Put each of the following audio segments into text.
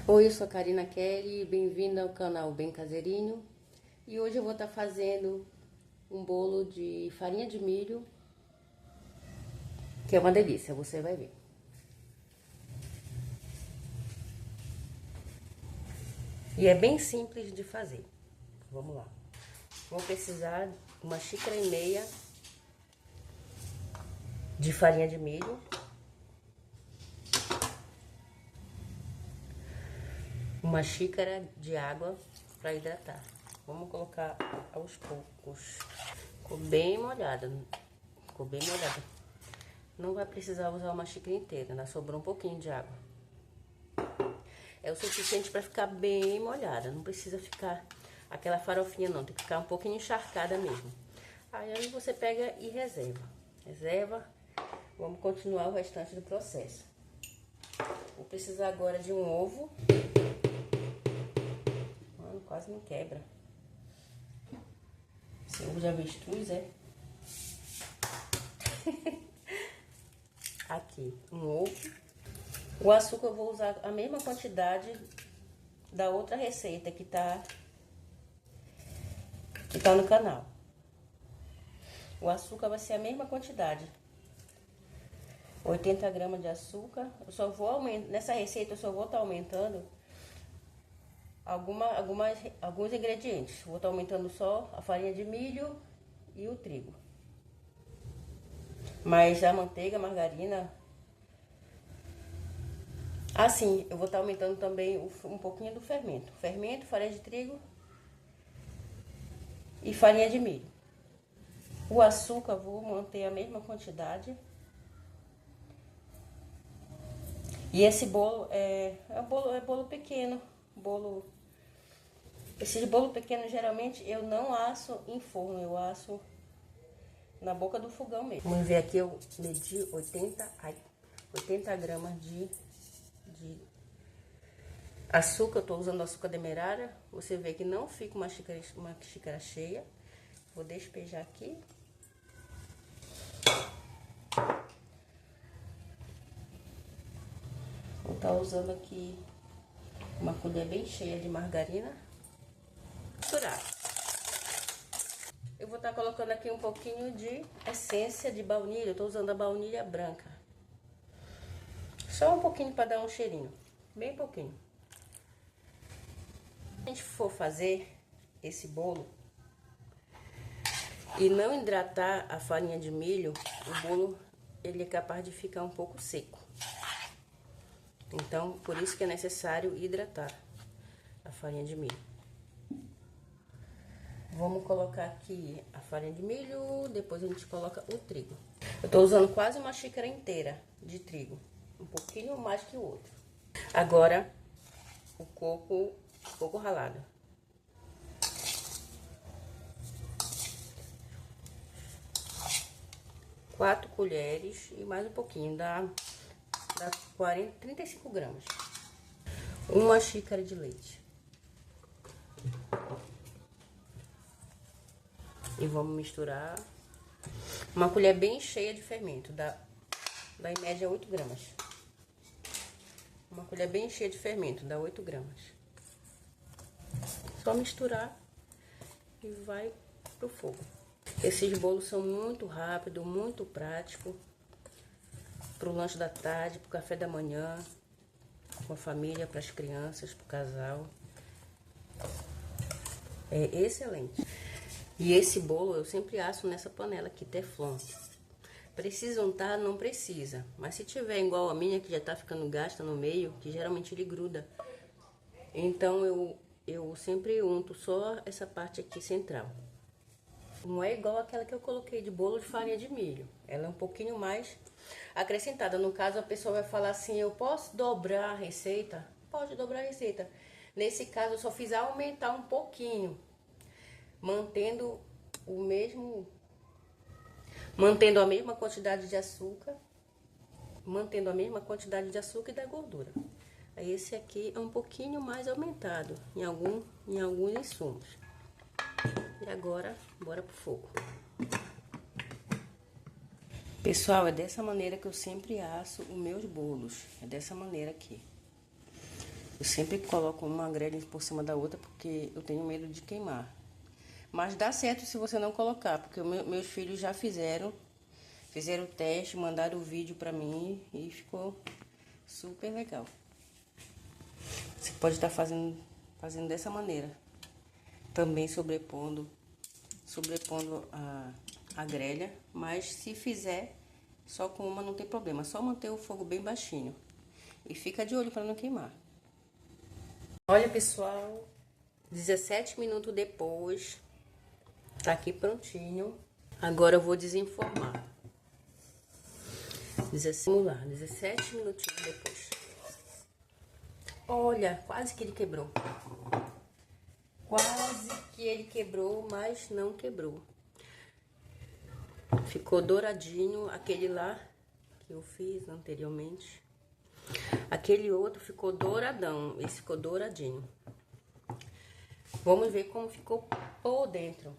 Oi, eu sou a Karina Kelly, bem-vinda ao canal Bem Caseirinho. E hoje eu vou estar fazendo um bolo de farinha de milho, que é uma delícia, você vai ver. E é bem simples de fazer. Vamos lá. Vou precisar de 1,5 xícaras de farinha de milho. Uma xícara de água para hidratar. Vamos colocar aos poucos. Ficou bem molhada. Ficou bem molhada. Não vai precisar usar uma xícara inteira, né? Sobrou um pouquinho de água. É o suficiente para ficar bem molhada. Não precisa ficar aquela farofinha, não. Tem que ficar um pouquinho encharcada mesmo. Aí você pega e reserva. Reserva. Vamos continuar o restante do processo. Vou precisar agora de um ovo. Mano, quase não quebra. Esse ovo de avestruz, é? Aqui, um ovo. O açúcar eu vou usar a mesma quantidade da outra receita que tá no canal. O açúcar vai ser a mesma quantidade. 80 gramas de açúcar. Eu só vou aumentar, nessa receita eu só vou estar aumentando alguns ingredientes. Vou estar aumentando só a farinha de milho e o trigo. Mas a manteiga, a margarina... Assim, eu vou estar aumentando também um pouquinho do fermento. Fermento, farinha de trigo e farinha de milho. O açúcar, vou manter a mesma quantidade. E esse bolo é bolo pequeno. Esse bolo pequeno, geralmente, eu não asso em forno. Eu asso na boca do fogão mesmo. Vamos ver aqui, eu medi 80 gramas de açúcar. Eu tô usando açúcar demerara. Você vê que não fica uma xícara cheia. Vou despejar aqui. Vou estar usando aqui uma colher bem cheia de margarina. Misturar. Eu vou estar colocando aqui um pouquinho de essência de baunilha. Eu tô usando a baunilha branca. Só um pouquinho para dar um cheirinho. Bem pouquinho. Se a gente for fazer esse bolo e não hidratar a farinha de milho, o bolo ele é capaz de ficar um pouco seco. Então, por isso que é necessário hidratar a farinha de milho. Vamos colocar aqui a farinha de milho, depois a gente coloca o trigo. Eu tô usando quase uma xícara inteira de trigo, um pouquinho mais que o outro. Agora, o coco ralado. Quatro colheres e mais um pouquinho, dá 35 gramas. Uma xícara de leite. E vamos misturar. Uma colher bem cheia de fermento, dá em média 8 gramas. Uma colher bem cheia de fermento, dá 8 gramas. Só misturar e vai pro fogo. Esses bolos são muito rápidos, muito práticos. Pro lanche da tarde, pro café da manhã, com a família, para as crianças, pro casal. É excelente. E esse bolo eu sempre asso nessa panela aqui, Teflon. Precisa untar? Não precisa. Mas se tiver igual a minha, que já tá ficando gasta no meio, que geralmente ele gruda. Então eu sempre unto só essa parte aqui central. Não é igual aquela que eu coloquei de bolo de farinha de milho. Ela é um pouquinho mais acrescentada. No caso, a pessoa vai falar assim, eu posso dobrar a receita? Pode dobrar a receita. Nesse caso, eu só fiz aumentar um pouquinho. Mantendo a mesma quantidade de açúcar. Mantendo a mesma quantidade de açúcar e da gordura. Aí esse aqui é um pouquinho mais aumentado em alguns insumos. E agora, bora pro fogo. Pessoal, é dessa maneira que eu sempre asso os meus bolos. É dessa maneira aqui. Eu sempre coloco uma grelha por cima da outra porque eu tenho medo de queimar. Mas dá certo se você não colocar, porque meus filhos já fizeram o teste, mandaram o vídeo pra mim e ficou super legal. Você pode estar fazendo dessa maneira. Também sobrepondo a grelha, mas se fizer só com uma não tem problema, só manter o fogo bem baixinho. E fica de olho para não queimar. Olha, pessoal, 17 minutos depois, tá aqui prontinho. Agora eu vou desenformar. Vamos lá, 17 minutinhos depois. Olha, quase que ele quebrou. Quase que ele quebrou, mas não quebrou. Ficou douradinho, aquele lá que eu fiz anteriormente. Aquele outro ficou douradão, esse ficou douradinho. Vamos ver como ficou por dentro.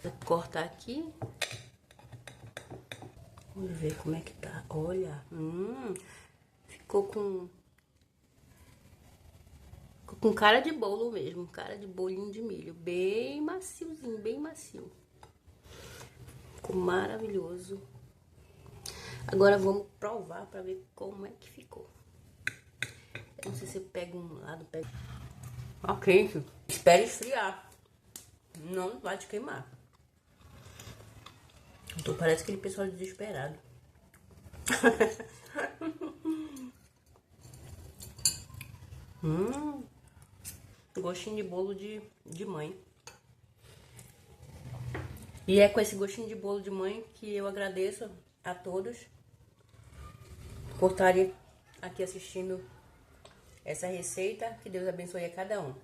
Vou cortar aqui. Vamos ver como é que tá. Olha, ficou com cara de bolo mesmo, cara de bolinho de milho, bem maciozinho, bem macio. Ficou maravilhoso. Agora vamos provar para ver como é que ficou. Eu não sei se eu pego um lado, pego... Ok, espere esfriar. Não vai te queimar. Então parece aquele pessoal desesperado. Gostinho de bolo de mãe. E é com esse gostinho de bolo de mãe que eu agradeço a todos por estarem aqui assistindo essa receita. Que Deus abençoe a cada um.